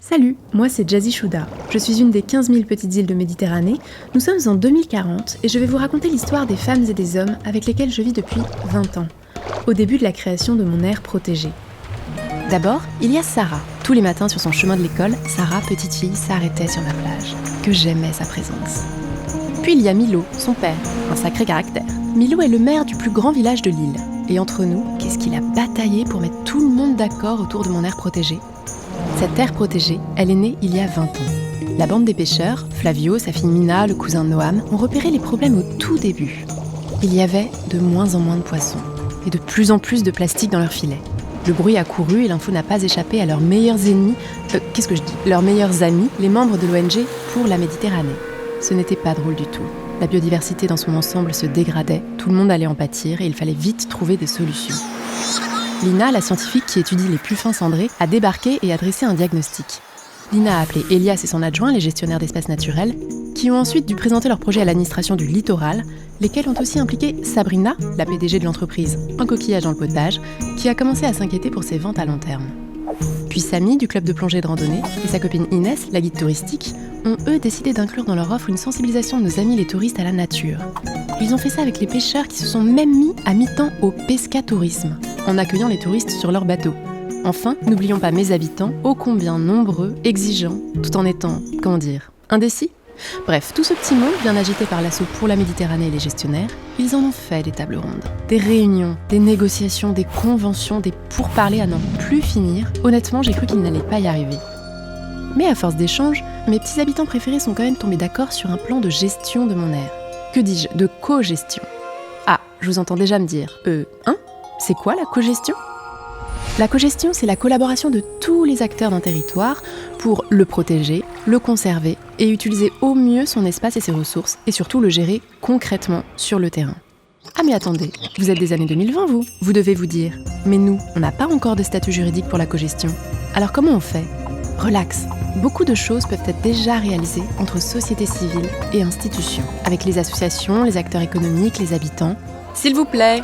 Salut, moi c'est Jazzy Chouda. Je suis une des 15 000 petites îles de Méditerranée. Nous sommes en 2040 et je vais vous raconter l'histoire des femmes et des hommes avec lesquels je vis depuis 20 ans, au début de la création de mon aire protégée. D'abord, il y a Sarah. Tous les matins sur son chemin de l'école, Sarah, petite fille, s'arrêtait sur la plage. Que j'aimais sa présence. Puis il y a Milo, son père, un sacré caractère. Milo est le maire du plus grand village de l'île. Et entre nous, qu'est-ce qu'il a bataillé pour mettre tout le monde d'accord autour de mon aire protégée. Cette aire protégée, elle est née il y a 20 ans. La bande des pêcheurs, Flavio, sa fille Mina, le cousin Noam, ont repéré les problèmes au tout début. Il y avait de moins en moins de poissons et de plus en plus de plastique dans leurs filets. Le bruit a couru et l'info n'a pas échappé à leurs meilleurs ennemis, leurs meilleurs amis, les membres de l'ONG pour la Méditerranée. Ce n'était pas drôle du tout. La biodiversité dans son ensemble se dégradait, tout le monde allait en pâtir et il fallait vite trouver des solutions. Lina, la scientifique qui étudie les puffins cendrés, a débarqué et a dressé un diagnostic. Lina a appelé Elias et son adjoint, les gestionnaires d'espaces naturels, qui ont ensuite dû présenter leur projet à l'administration du littoral, lesquels ont aussi impliqué Sabrina, la PDG de l'entreprise Un coquillage dans le potage, qui a commencé à s'inquiéter pour ses ventes à long terme. Puis Samy, du club de plongée et de randonnée, et sa copine Inès, la guide touristique, ont eux décidé d'inclure dans leur offre une sensibilisation de nos amis les touristes à la nature. Ils ont fait ça avec les pêcheurs qui se sont même mis à mi-temps au pescatourisme, en accueillant les touristes sur leur bateau. Enfin, n'oublions pas mes habitants, ô combien nombreux, exigeants, tout en étant, indécis. Bref, tout ce petit monde, bien agité par l'assaut pour la Méditerranée et les gestionnaires, ils en ont fait des tables rondes, des réunions, des négociations, des conventions, des pourparlers à n'en plus finir. Honnêtement, j'ai cru qu'ils n'allaient pas y arriver. Mais à force d'échanges, mes petits habitants préférés sont quand même tombés d'accord sur un plan de gestion de mon aire. Que dis-je, de co-gestion. Ah, je vous entends déjà me dire, c'est quoi la co-gestion ? La cogestion, c'est la collaboration de tous les acteurs d'un territoire pour le protéger, le conserver et utiliser au mieux son espace et ses ressources, et surtout le gérer concrètement sur le terrain. Ah mais attendez, vous êtes des années 2020 vous ? Vous devez vous dire, mais nous, on n'a pas encore de statut juridique pour la cogestion. Alors comment on fait ? Relax, beaucoup de choses peuvent être déjà réalisées entre société civile et institutions, avec les associations, les acteurs économiques, les habitants. S'il vous plaît !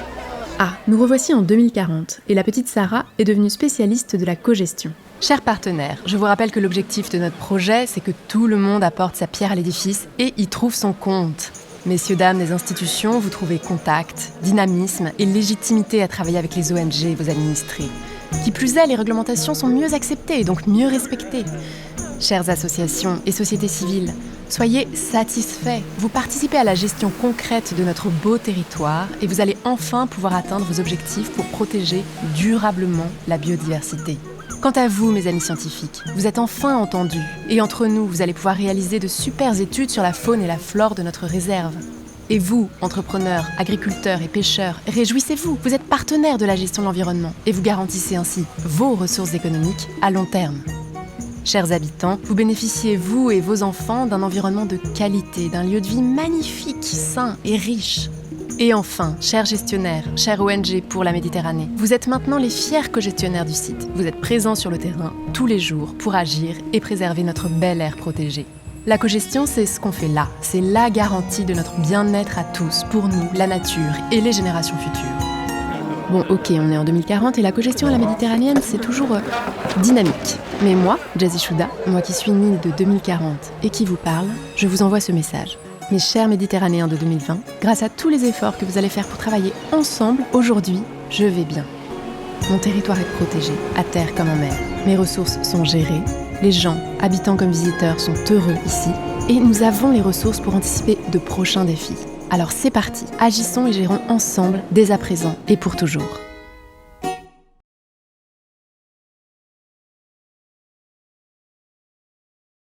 Ah, nous revoici en 2040 et la petite Sarah est devenue spécialiste de la cogestion. Chers partenaires, je vous rappelle que l'objectif de notre projet, c'est que tout le monde apporte sa pierre à l'édifice et y trouve son compte. Messieurs, dames des institutions, vous trouvez contact, dynamisme et légitimité à travailler avec les ONG et vos administrés. Qui plus est, les réglementations sont mieux acceptées et donc mieux respectées. Chères associations et sociétés civiles, soyez satisfaits. Vous participez à la gestion concrète de notre beau territoire et vous allez enfin pouvoir atteindre vos objectifs pour protéger durablement la biodiversité. Quant à vous, mes amis scientifiques, vous êtes enfin entendus. Et entre nous, vous allez pouvoir réaliser de super études sur la faune et la flore de notre réserve. Et vous, entrepreneurs, agriculteurs et pêcheurs, réjouissez-vous, vous êtes partenaires de la gestion de l'environnement et vous garantissez ainsi vos ressources économiques à long terme. Chers habitants, vous bénéficiez, vous et vos enfants, d'un environnement de qualité, d'un lieu de vie magnifique, sain et riche. Et enfin, chers gestionnaires, chers ONG pour la Méditerranée, vous êtes maintenant les fiers co-gestionnaires du site. Vous êtes présents sur le terrain tous les jours pour agir et préserver notre belle aire protégée. La cogestion, c'est ce qu'on fait là. C'est la garantie de notre bien-être à tous, pour nous, la nature et les générations futures. Bon, ok, on est en 2040 et la cogestion à la méditerranéenne, c'est toujours dynamique. Mais moi, Jazzy Chouda, moi qui suis née de 2040 et qui vous parle, je vous envoie ce message. Mes chers Méditerranéens de 2020, grâce à tous les efforts que vous allez faire pour travailler ensemble, aujourd'hui, je vais bien. Mon territoire est protégé, à terre comme en mer. Mes ressources sont gérées. Les gens, habitants comme visiteurs, sont heureux ici. Et nous avons les ressources pour anticiper de prochains défis. Alors c'est parti, agissons et gérons ensemble, dès à présent et pour toujours.